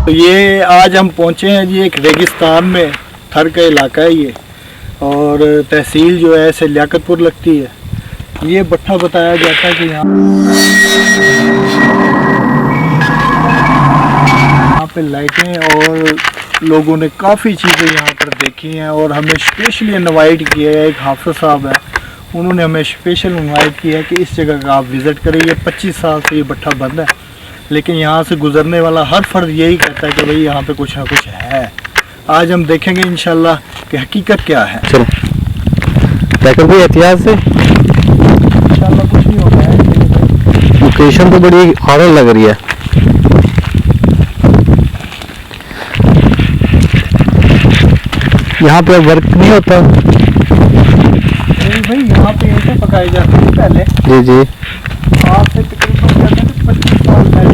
तो ये आज हम पहुँचे हैं जी एक रेगिस्तान में, थर का इलाका है ये, और तहसील जो है इसे लियाकतपुर लगती है। ये भट्ठा बताया जाता है कि यहाँ पे लाइटें और लोगों ने काफ़ी चीज़ें यहाँ पर देखी हैं और हमें स्पेशली इनवाइट किया है। एक हाफिज़ साहब है, उन्होंने हमें स्पेशल इनवाइट किया है कि इस जगह का आप विज़िट करें। ये 25 साल से ये भट्ठा बंद है, लेकिन यहाँ से गुज़रने वाला हर फर्द यही कहता है कि भाई यहाँ पे कुछ ना कुछ है। आज हम देखेंगे इंशाल्लाह कि हकीकत क्या है। चलो कोई एहतियात से इंशाल्लाह कुछ नहीं होता है। लोकेशन तो बड़ी हॉरर लग रही है। यहाँ पे वर्क नहीं होता? नहीं भाई, यहाँ पे ऐसे पकाई जाती है पहले। जी जी। आज से तकरीबन 25 साल पहले।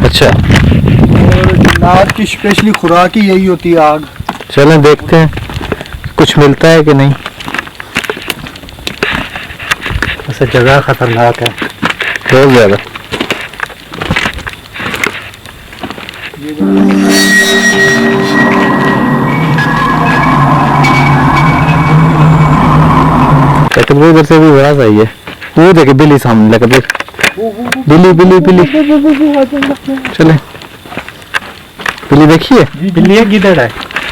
अच्छा। और जन्नात की स्पेशली खुराक ही यही होती है, आग। चलें देखते हैं कुछ मिलता है कि नहीं। वैसे जगह खतरनाक है बहुत ज़्यादा। लकदपुर इधर से भी बड़ा सही है। वो देखे बिल्ली सामने, लकदपुर बिल्ली बिल्ली बिल्ली। चले बिल्ली देखिए। बिल्ली है किधर है?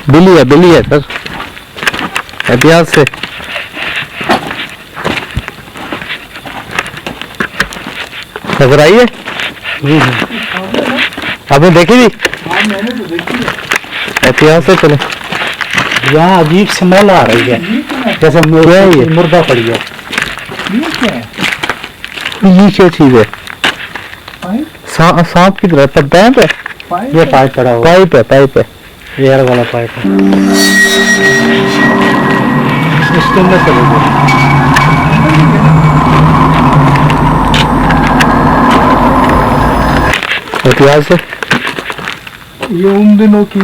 बिल्ली है सर, एहतियात से। नजर आई है? आपने देखी थी? हाँ मैंने तो देखी है। एहतियात से चले। यहाँ अजीब स्मेल आ रही है, जैसे मुर्दा पड़ी है। ये क्या है? ये क्या चीज है? सांप की तरह पाइप है। ये पाइप पड़ा हुआ है। पाइप है एयर वाला पाइप है। इसके अंदर चले गए। एहतियात से। ये उन दिनों की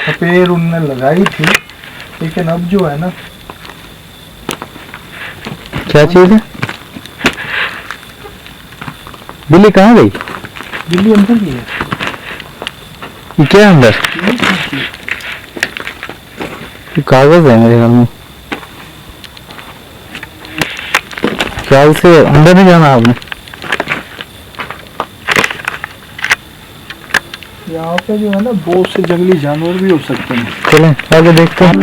पेड़ उनने लगाई थी, लेकिन अब जो है ना। क्या चीज है? बिल्ली कहाँ गई? बिल्ली अंदर की है। ये क्या है अंदर? ये कागज है मेरे ख्याल में। ख्याल से अंदर नहीं जाना आपने। यहाँ पे जो है ना बहुत से जंगली जानवर भी हो सकते हैं। चलें आगे देखते हैं।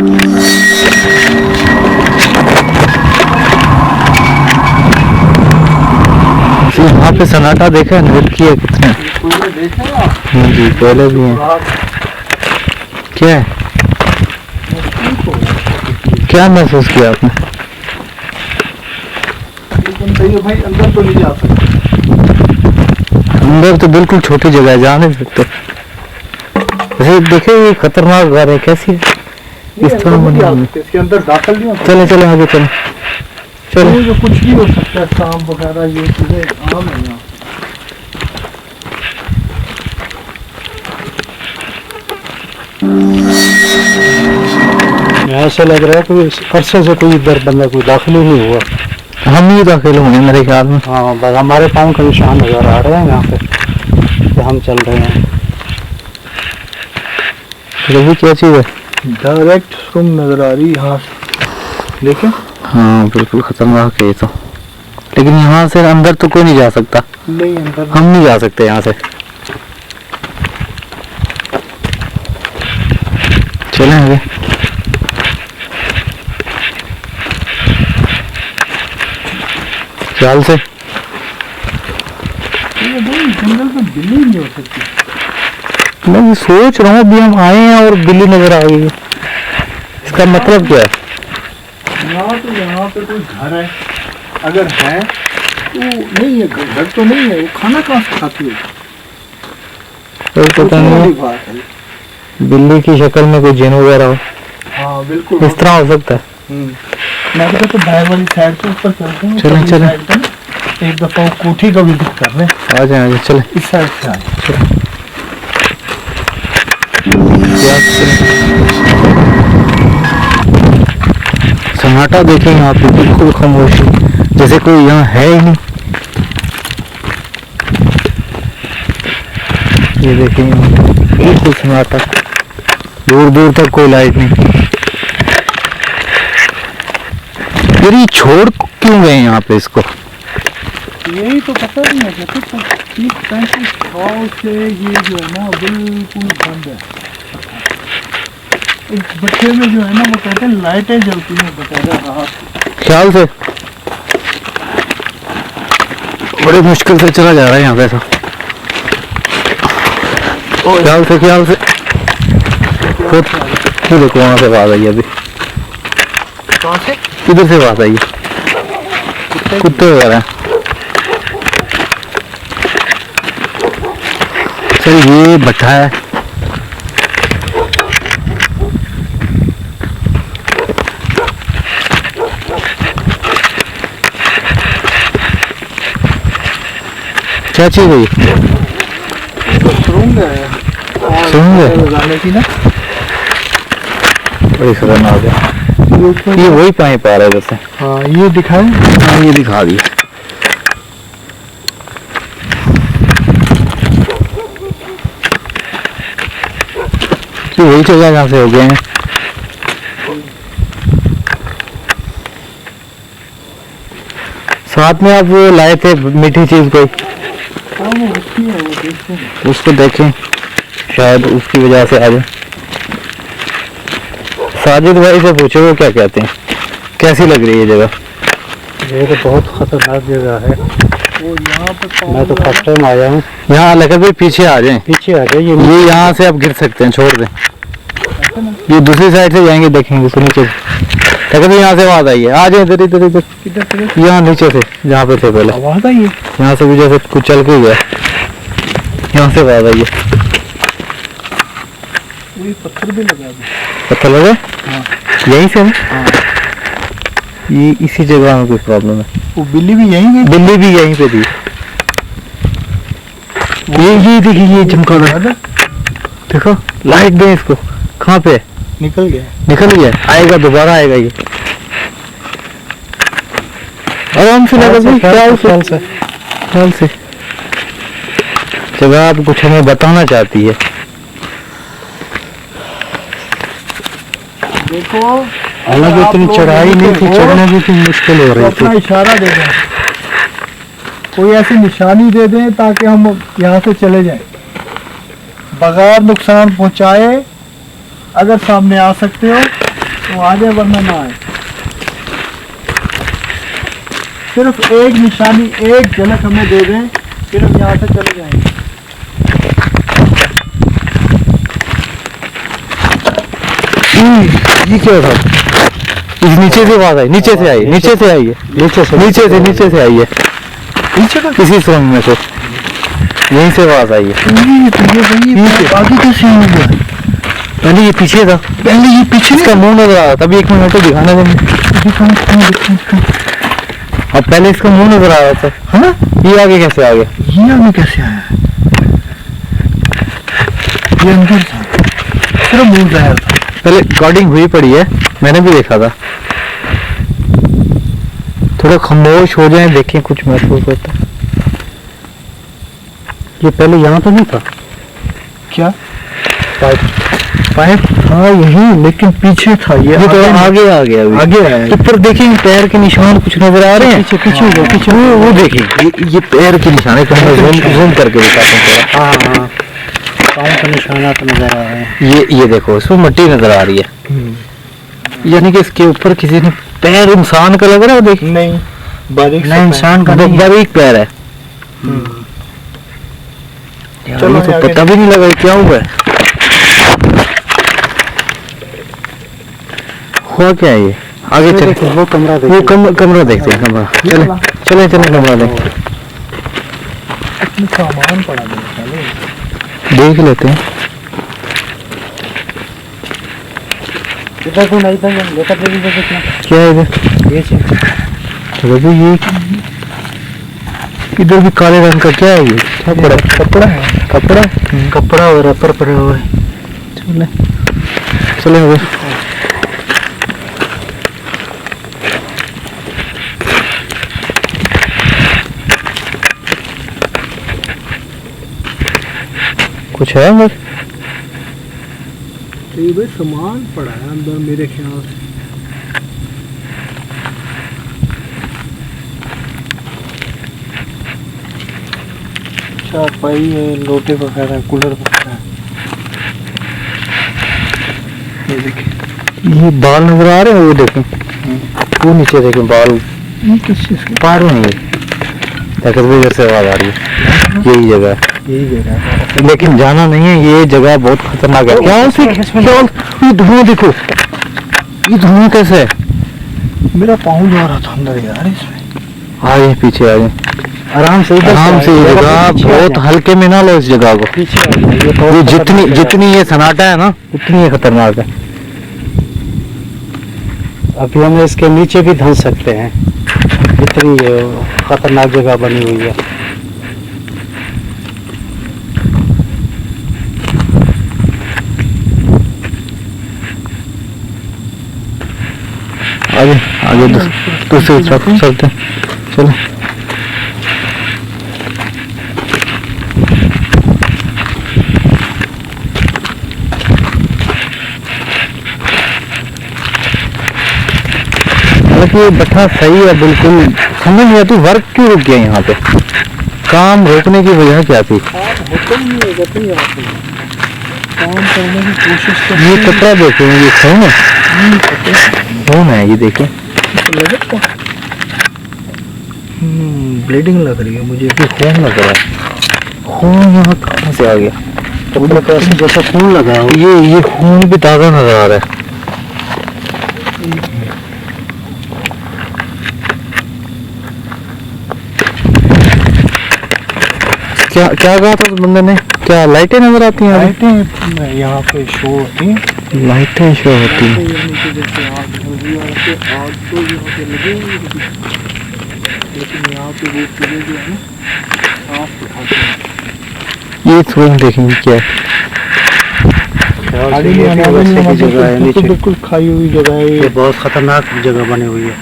यहाँ पे सन्नाटा देखा है, नृत्य है कितने। कोयले देखे ना? जी कोयले भी हैं। क्या है? क्या महसूस किया आपने? लेकिन भाई अंदर तो नहीं जा सकते। अंदर तो बिल्कुल छोटी जगह है, जा नहीं सकते। वैसे देखे ये खतरनाक घर है, कैसी इस तरह बनी? इसके अंदर दाखिल नहीं होता। चले आगे चले। जो कुछ भी हो सकता है, सांप वगैरह, ये चीजें आम है यहाँ। ऐसा लग रहा है कि अरसे से कोई इधर बंदा कोई दाखिल ही नहीं हुआ। हम ही दाखिल होंगे मेरे ख्याल में। हाँ बस हमारे पाँव का निशान नजर आ रहे हैं यहाँ पे, तो हम चल रहे हैं। ये क्या चीज है? डायरेक्ट रूम नजर आ रही है यहाँ से, देखें। हाँ बिल्कुल खतरनाक है ये तो। लेकिन यहाँ से अंदर तो कोई नहीं जा सकता। नहीं अंदर हम नहीं जा सकते यहाँ से। चलें आगे। ख्याल से जंगल में बिल्ली नहीं हो सकती। मैं सोच रहा हूँ, अभी हम आए हैं और बिल्ली नजर आ गई है। इसका मतलब क्या है? यहाँ पे कोई घर है, अगर है तो नहीं है। घर तो नहीं है, वो खाना कहाँ से खाती है? तो पता नहीं, बात है। बिल्ली की शक्ल में कोई जिन वगैरह हो। हाँ बिल्कुल इस तरह हो सकता है। मैं तो दाएं वाली साइड से ऊपर चलते हैं। चलें एक दफा वो कोठी का विजिट कर रहे हैं। आ जाए चले। इस साइड से आए। सन्नाटा देखें यहाँ पे, बिल्कुल खामोशी, जैसे कोई यहाँ है ही नहीं। ये देखिए बिल्कुल सन्नाटा, दूर दूर तक कोई लाइट नहीं। यार ये छोड़ क्यों गए यहाँ पे इसको? यही तो पता नहीं है कि 30-35 साल से ये जो है ना बिल्कुल बंद है। इस भट्टे में जो है ना वो कहते हैं लाइटें जलती हैं बकायदा रात। ख्याल से बड़ी मुश्किल से चला जा रहा है यहाँ पे। ख्याल से खुद ये देखो वहाँ से आवाज आई अभी। कहाँ से? किधर से आवाज आई है? कुत्ते वगैरह। चल ये भट्टा है। क्या चीज है ये? सुरंग है। सुरंग है? जाने की ना बड़ी खतरनाक है। ये वही पाइप आ रहा है जैसे। हाँ ये दिखाए। हाँ ये दिखा दिया। ये वही जगह जहाँ से हो गए हैं। साथ में आप वो लाए थे मीठी चीज कोई, हाँ वो उसकी है, वो देखते हैं। उसको देखें शायद उसकी वजह से आ जाए। साजिद भाई से पूछो वो क्या कहते हैं, कैसी लग रही है जगह? ये तो बहुत खतरनाक जगह है। वो यहाँ पे मैं तो फर्स्ट टाइम आया हूँ। यहाँ लगा भाई पीछे आ जाएं। पीछे आ जाइए। ये यहाँ से आप गिर सकते हैं, छोड़ दें। ये दूसरी साइड से जाएंगे, देखेंगे तो नीचे से। कभी यहाँ से आवाज आई है, आ जाए इधर इधर इधर। किधर यहाँ नीचे से जहाँ पे थे पहले, आवाज आई है। यहाँ से भी जैसे कुछ चल के गया, यहाँ से आवाज आई है। वही पत्थर भी लगा दिया। पता लगा? हाँ। यहीं से है? हाँ। ये इसी जगह में कोई प्रॉब्लम है। वो बिल्ली भी यहीं गई। बिल्ली भी यहीं पे थी। ये देखिए ये चमका रहा है, देखो लाइट दे इसको। कहाँ पे? निकल गया। निकल गया, आएगा दोबारा आएगा ये। आराम से लगा भाई, ख्याल से। जगह आप कुछ हमें बताना चाहती है। देखो हालांकि इतनी चढ़ाई नहीं थी, चढ़ने भी इतनी मुश्किल हो तो रही अपना थी। इशारा दे दें, कोई ऐसी निशानी दे दें ताकि हम यहाँ से चले जाएं बगैर नुकसान पहुँचाए। अगर सामने आ सकते हो तो आ जाए, वरना ना आए। सिर्फ एक निशानी, एक झलक हमें दे दें, फिर हम यहाँ से चले जाएंगे। ये क्या था? इस नीचे से आवाज आई, नीचे से आई है। नीचे से आई है, नीचे का किसी सुरंग में से यहीं से आवाज आई है। ये आगे कैसे हो गया? पहले ये पीछे था, पहले ये पीछे इसका मुंह नजर आ रहा था। अभी एक मिनट दिखाने देंगे। अब पहले इसका मुंह नजर आ रहा था। हाँ? ये आगे कैसे आ गया? ये आगे कैसे आया? ये अंदर था, सिर्फ मुंह जाया था। पहले रिकॉर्डिंग हुई पड़ी है, मैंने भी देखा था। थोड़ा खामोश हो जाए, देखें कुछ महसूस होता है। ये पहले यहाँ तो नहीं था क्या पाइप? हाँ यही, लेकिन पीछे था। ये तो आगे आ गया अभी। आगे आया। ऊपर देखें, पैर के निशान कुछ नजर आ रहे हैं। पीछे वो देखें, ये पैर के निशान है। जूम करके दिखाते हैं थोड़ा। हाँ, पाँव का निशाना तो नजर आ रहे हैं। ये देखो, इसमें मिट्टी नजर आ रही है। यानी कि इसके ऊपर किसी ने पैर इंसान का लग रहा है। देख, नहीं, बारीक नहीं, इंसान का नहीं है। बारीक पैर है। चलो, ये तो आगे पता भी नहीं लगा क्या हुआ है। हुआ क्या है ये? आगे चल, वो कमरा वो कमरा देखते हैं। कमरा चले कमरा देख इसमें सामान पड़ा है, देख लेते हैं। इधर तो नहीं था, लेकर दे दीजिए कितना। क्या है इधर? ये रवि, ये इधर भी काले रंग का क्या है? ये क्या पड़ा? कपड़ा है। कपड़ा और रबर पड़ा हुआ है। चले अभी। कुछ है अंदर? तो ये भाई सामान पड़ा है अंदर मेरे ख्याल से। चारपाई है, लोटे वगैरह, कूलर वगैरह। ये देखिए, ये बाल नजर आ रहे हैं, वो देखें, वो नीचे देखें बाल। ये किस चीज़ की? पहाड़ में नहीं, देखो भी इधर से आवाज आ रही है। यही जगह है, यही जगह है। लेकिन जाना नहीं है, ये जगह बहुत खतरनाक है। क्या ये धुआं देखो, ये धुआं कैसे है? मेरा पाँव जा रहा था अंदर यार इसमें। आ गए पीछे, आ गए आराम से आराम से। ये जगह बहुत हल्के में ना लो इस जगह को। ये जितनी ये सन्नाटा है ना, उतनी ये खतरनाक है। अभी हम इसके नीचे भी धंस सकते हैं, इतनी खतरनाक जगह बनी हुई है। आगे आगे दूसरी तरफ चलते हैं, चलो। ये बैठा सही है बिल्कुल, समझ नहीं आती वर्क क्यों रुक गया यहाँ पे, काम रोकने की वजह क्या थी? होता ही नहीं है जब भी यहाँ पे काम करने की कोशिश कर। ये कपड़ा देखें, ये खून है, खून है, ये देखें। ब्लीडिंग लग रही है मुझे। ये खून लग रहा है, खून यहाँ कहाँ से आ गया? कपड़े पे ऐसे जैसा खून लगा हो। ये खून भी ताज़ा नजर आ रहा है। क्या क्या कहा था उस बंदे ने? क्या लाइटें नजर आती हैं? लाइटें यहाँ पे शो होती हैं, लाइटें शो होती हैं। नीचे जैसे आग जल रही है, और ऐसे आग तो यहाँ पे लगी हुई है, लेकिन यहाँ पे वो चीज़ें जो है ना साफ दिखाते हैं। ये स्विंग देखेंगे क्या है? आगे नहीं आना, आगे नहीं आना, जगह है नीचे, बिल्कुल खाई हुई जगह है ये ये। बहुत खतरनाक जगह बनी हुई है।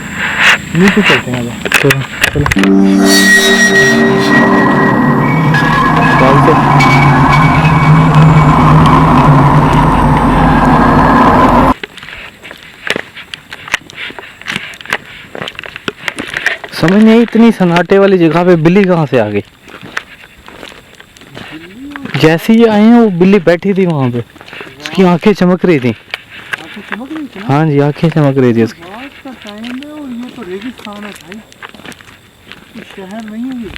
नीचे चलते हैं अब। चलो चलते। समझ नहीं आई, इतनी सन्नाटे वाली जगह पे बिल्ली कहाँ से आ गई? जैसे ही आए हैं वो बिल्ली बैठी थी वहां पे, उसकी आंखें चमक रही थी। चमक रही थी। हाँ जी, आंखें चमक रही थी उसकी। रात का टाइम है और ये तो रेगिस्तान है भाई, ये शहर नहीं है ये।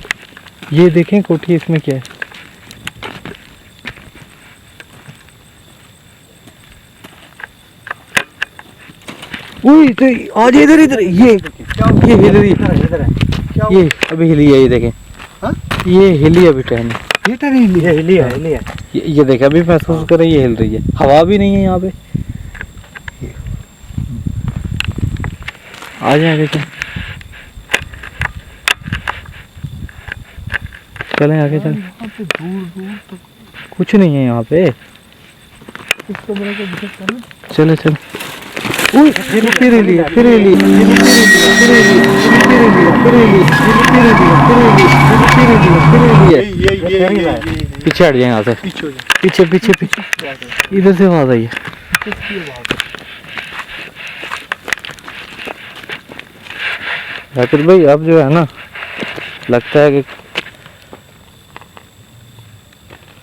ये देखें कोठी, इसमें क्या है? उई तो आज इधर इधर ये हिल रही है, इधर है, ये अभी हिली है, ये देखें। हाँ? ये हिली अभी टहनी, ये तो नहीं ये हिली है, हिली है। ये देखें अभी महसूस कर रही है, ये हिल रही है। हवा भी नहीं है यहाँ पे। आ जाए आगे चलें, आगे चलें। यहाँ पे दूर दूर तक कुछ नहीं है यहाँ पे, इस कमरे को विजिट करना। चले चले। उई, फिर हिली है, फिर हिली है, फिर हिली है, फिर हिली है, फिर हिली है, फिर हिली है, फिर हिली है, फिर हिली है, फिर हिली है, फिर हिली है। ये पीछे हट जाए यहाँ से, पीछे हो जाए। पीछे पीछे पीछे, इधर से आवाज आई है। किसकी आवाज़ है? जाकिर भाई अब जो है ना, लगता है कि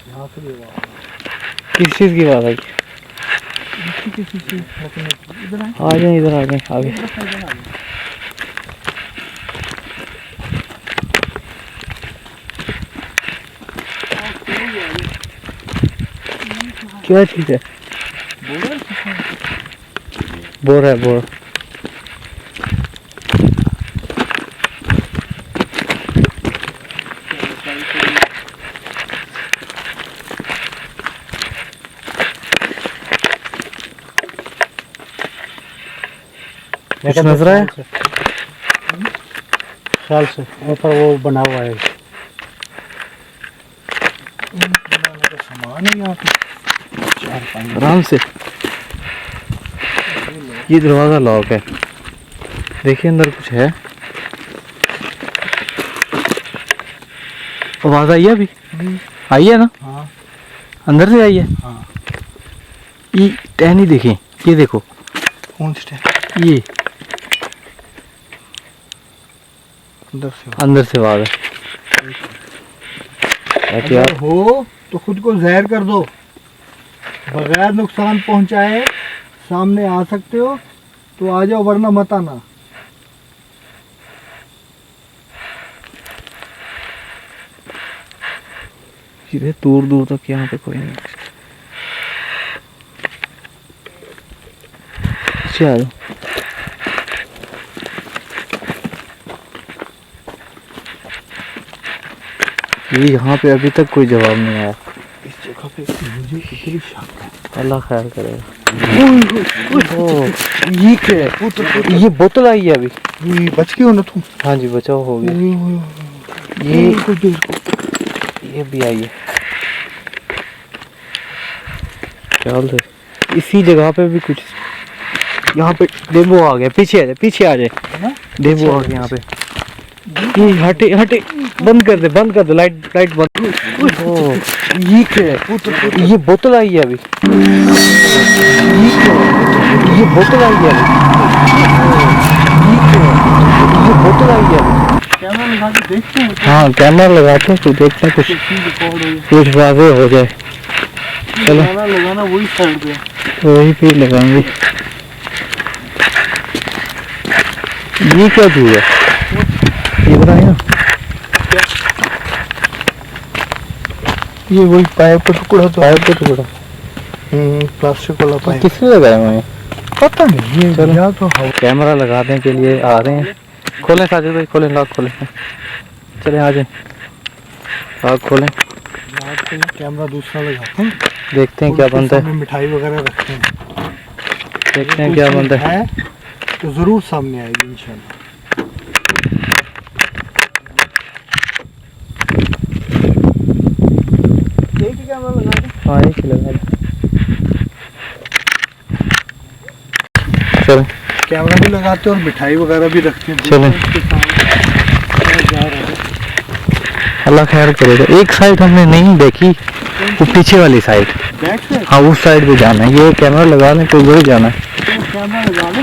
यहाँ से भी आवाज़ किस चीज की आवाज आई? किसी चीज़ ठोकने की। इधर आए, आ जाए, इधर आ जाए आगे। इधर आ जाए। क्या चीज है? बोर है, बोर। कुछ नजर आया? ख्याल से ऊपर वो बना हुआ है। बनाने का सामान है यहाँ पे, 4-5। आराम से। ये दरवाजा लॉक है, देखिए अंदर कुछ है। आवाज आई है अभी? आई है ना? हाँ, अंदर से आई है। हाँ। ये टहनी देखें, ये देखो कौन सी टहनी? ये अंदर से आवाज है। अगर हो तो खुद को जहर कर दो, बगैर नुकसान पहुंचाए सामने आ सकते हो तो आ जाओ, वरना मत आना। सीधे दूर दूर तक यहाँ पे कोई नहीं। चलो ये यहाँ पे अभी तक कोई जवाब नहीं आया। इस जगह पे मुझे कितनी शक है। अल्लाह खैर करेगा। ओह ये क्या है? ये बोतल आई है अभी। ये बच गए हो ना तुम? हाँ जी बचाव हो गया। ये भी आई है। चल रहे इसी जगह पे भी कुछ, यहाँ पे डेबो आ गया। पीछे आ जाए, पीछे आ जाए। डेबो आ गया यहाँ पे। ये हटे हटे, बंद कर दे लाइट लाइट बंद। ओह ये क्या है? ये बोतल आई है अभी। ये बोतल आई है अभी। ये बोतल आई है अभी। कैमरा लगा के देखते हैं। हाँ कैमरा लगाते हैं तो देखते हैं कुछ रिकॉर्ड हो कुछ वाज़ेह हो जाए। चलो कैमरा लगाना वही साइड पे। वही पे लगाएंगे। ये क्या चीज है? ये बताइए ना। ये वही पाइप का टुकड़ा तो पाइप का टुकड़ा प्लास्टिक वाला पाइप। किसने लगाया हुआ है? पता नहीं, ये चलो। या तो हवा। कैमरा लगाने के लिए आ रहे हैं। खोलें साजिद भाई, खोलें लॉक खोलें। चले आ जाए, लॉक खोलें, कैमरा दूसरा लगाते हैं। देखते हैं क्या बनता है। मिठाई वगैरह रखते हैं, देखते हैं क्या बनता है। तो जरूर सामने आएगी इंशाल्लाह। एक ही कैमरा लगा दे। हाँ एक ही लगा दे। चल कैमरा भी लगाते हैं और मिठाई वगैरह भी रखते हैं। चलें। अल्लाह खैर करेगा। एक साइड हमने नहीं देखी, वो पीछे वाली साइड। बैक से हाँ उस साइड भी जाना है। ये कैमरा लगाने को उधर जाना है। तो कैमरा लगा ले।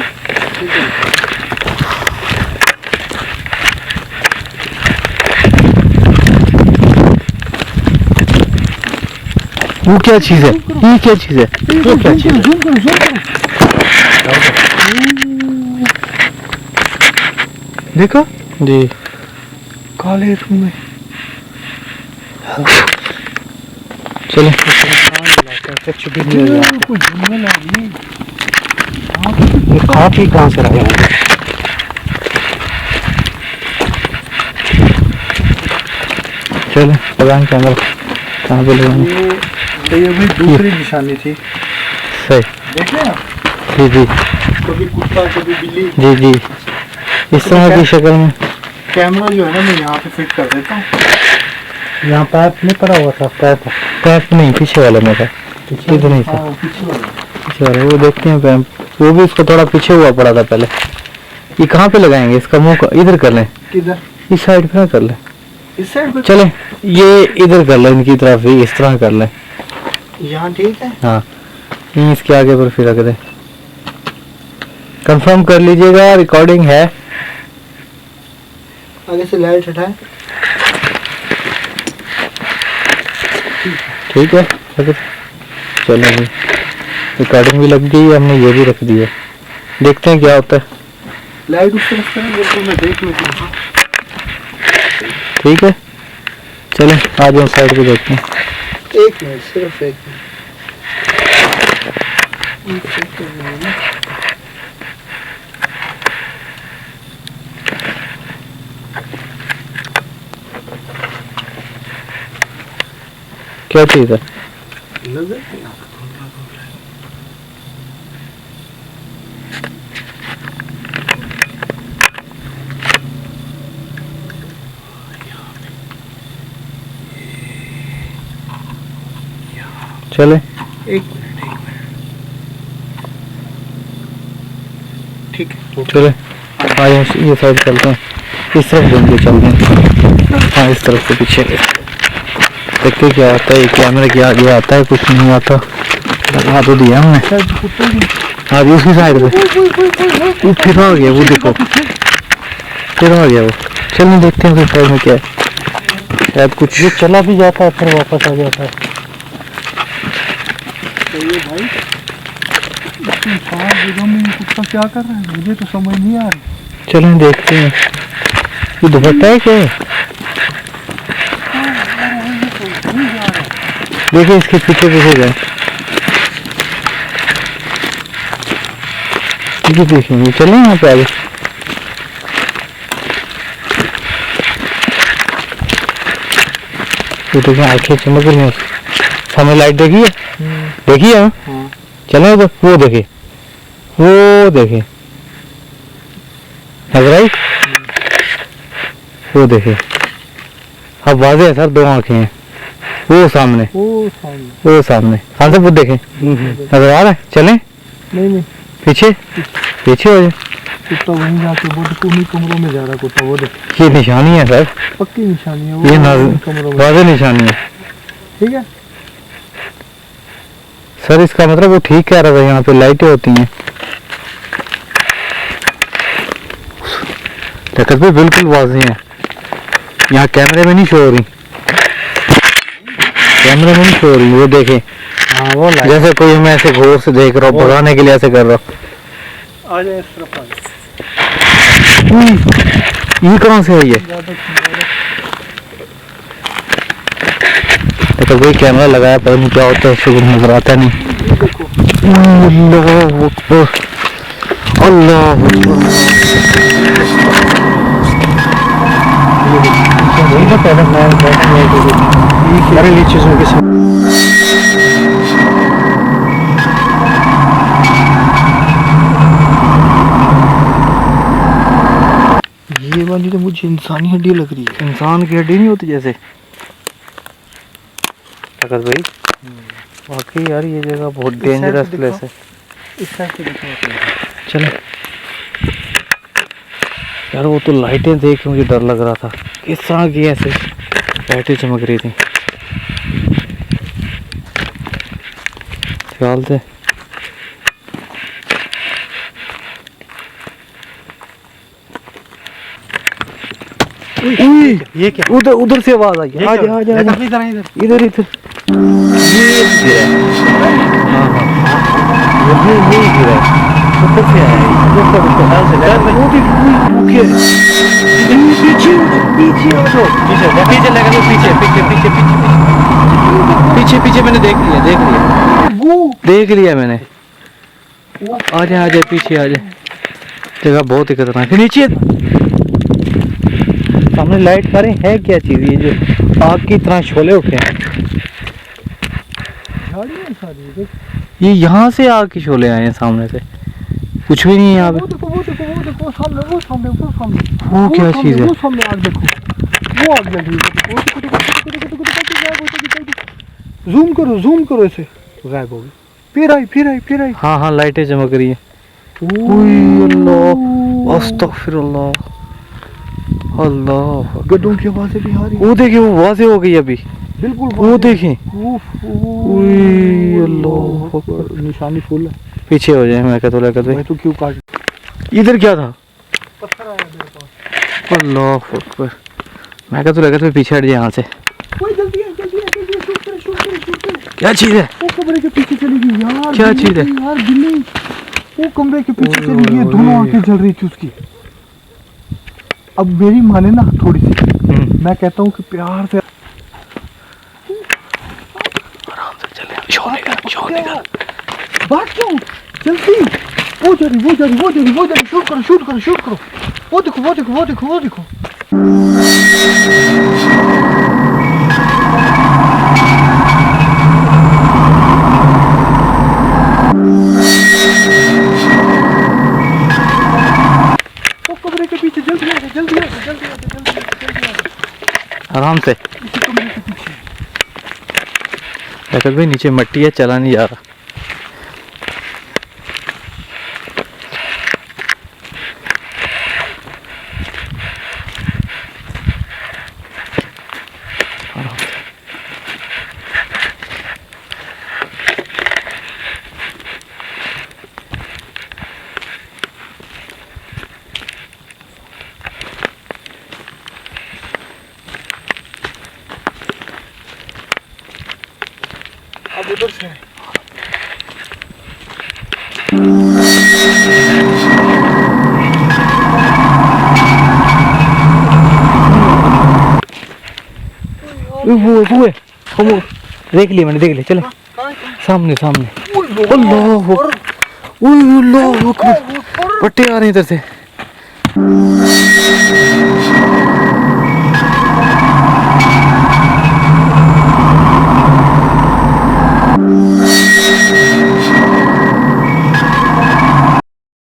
वो क्या चीज है? ये क्या चीज है? ये क्या चीज है? जूम करो, जूम करो। देखा जी काले रूम में। चलो कोई जंगल है ये। ये खा पी कहाँ से रहे हैं? चलो लगाएं कैमरा। कहाँ पे लगाएंगे? ये भी दूसरी निशानी थी। सही। देखे आप? जी जी कभी कुत्ता कभी बिल्ली। जी जी इस तरह की शक्ल में। कैमरा जो है ना मैं यहाँ पे फिट कर देता हूँ। यहाँ पाइप नहीं पड़ा हुआ था? पैप नहीं, पीछे वाला में था। इधर नहीं था, हाँ, पीछे वाला। पीछे वाला। वो देखते हैं पैप, वो भी इसको थोड़ा पीछे हुआ पड़ा था पहले। ये कहाँ पे लगाएंगे? इसका मुंह इधर कर लें, किधर? इस साइड पे ना कर लें। इस साइड पे। चले ये इधर कर लें, इनकी तरफ ही इस तरह कर लें। यहाँ ठीक है। हाँ यहीं इसके आगे पर फिर रख दें। कंफर्म कर लीजिएगा रिकॉर्डिंग है। आगे से लाइट हटाए। ठीक है चलो जी, रिकॉर्डिंग भी लग गई, हमने ये भी रख दी है। देखते हैं क्या होता है। लाइट उस तरफ करें, बिल्कुल मैं देख लूँ। ठीक है चलो आ जाओ साइड पे देखते हैं। एक मिनट, सिर्फ एक मिनट। क्या चीज है? चले एक मिनट। ठीक है चले आ जाओ, ये साइड चलते हैं। इस तरफ घूम के चलते हैं। हाँ इस तरफ से पीछे देखते क्या आता है, कैमरे के आगे आता है, कुछ नहीं आता। लगा तो दिया हमने। हाँ जी उसकी साइड पे वो फिर आ गया, वो देखो फिर आ गया वो। चलिए देखते हैं फिर साइड में क्या है, शायद कुछ। ये चला भी जाता है फिर वापस आ जाता है। तो ये भाई जगह में कुत्ता क्या कर रहा है मुझे तो समझ नहीं आ रही। चलें देखते हैं। ये दुपट्टा है क्या है? देखिए इसके पीछे पीछे जाए, ये देखेंगे। चलें यहाँ पे आगे। ये देखें आंखें चमक रही हैं, सामने लाइट देखी है, देखी है। चले तो वो देखे, वो देखे नजर आई, वो देखे। अब वाज़ेह है सर, दो आंखें हैं। वो सामने, वो सामने हाँ से वो देखे, नजर आ रहा है। चले नहीं पीछे पीछे हो जाए। कुत्ता वहीं जाके वो देखो उन्हीं कमरों में जा रहा कुत्ता, वो देखो ये निशानी है सर, पक्की निशानी है ये वो कमरों में। वाज़ेह निशानी है। ठीक है सर इसका मतलब वो ठीक कह रहा था, यहाँ पे लाइटें होती हैं। हरकत भी बिल्कुल वाज़ेह है, यहाँ कैमरे में नहीं शो हो रही, कैमरे में नहीं शो हो रही। वो देखे हाँ वो लाइट जैसे कोई हमें ऐसे गौर से देख रहा हो, भगाने के लिए ऐसे कर रहा हो। आ जाए इस तरफ आ जाए। ये कहाँ से आई है? तो कोई कैमरा लगाया, पता नहीं क्या होता है, उससे कुछ नजर आता नहीं। अल्लाह अकबर, अल्लाह अकबर। वही तो पहले मैं बैठने चीज़ों के साथ। ये वाली तो मुझे इंसानी हड्डी लग रही है। इंसान की हड्डी नहीं होती जैसे। ताकत भाई वाकई यार ये जगह बहुत डेंजरस प्लेस है। इस साइड से देखो चलो यार, वो तो लाइटें देख के मुझे डर लग रहा था, किस तरह की ऐसे लाइटें चमक रही थी। ख्याल से ये क्या उधर उधर से आवाज आई। आ जा आ जा इधर इधर इधर इधर। ये हाँ हाँ ये गिरा है, ऊपर से आया है। पीछे पीछे आ जाओ, पीछे लगा दो, पीछे पीछे पीछे पीछे पीछे पीछे। मैंने देख लिया मैंने। आ जाए पीछे आ जाए, जगह बहुत ही खतरनाक है। नीचे सामने लाइट खा रहे है, क्या चीज ये जो आग की तरह शोले उठे हैं। ये यहाँ से आग की शोले आए हैं, सामने से कुछ भी नहीं है यहाँ पे। वो सामने वो क्या चीज है? वो सामने आग देखो, वो आग जल रही है। जूम करो इसे, गायब हो गई। फिर आई। हाँ लाइटें चमक रही है। अल्लाह अस्तगफिरुल्लाह, अल्लाह। गड्ढों की आवाजें भी आ रही वो देखिए वो वाज़ेह हो गई अभी, बिल्कुल। वो देखें। अल्लाह निशानी फुल है। पीछे हो जाए, मैं कहता लगा मैं तो क्यों काट। इधर क्या था? पत्थर आया मेरे पास। अल्लाह अकबर, मैं कहता लगा पीछे हट जाए यहाँ से। जल्दी शूट करे। क्या चीज है? वो कमरे के पीछे चली गई यार। क्या चीज है? यार बिल्ली वो कमरे के पीछे चली गई, दोनों आंखें जल रही थी उसकी। अब मेरी माने ना थोड़ी सी, मैं कहता हूँ कि प्यार से आराम से चले, शोर निकाल। बात क्यों जल्दी। वो जा रही, शूट करो। वो देखो। वो कमरे के पीछे जल्दी आ आराम से। कहते भाई नीचे मट्टी है, चला नहीं जा रहा। उधर से वो है वो देख लिया मैंने, देख लिया, चले सामने सामने। अल्लाह अल्लाह, पट्टे आ रहे हैं इधर से।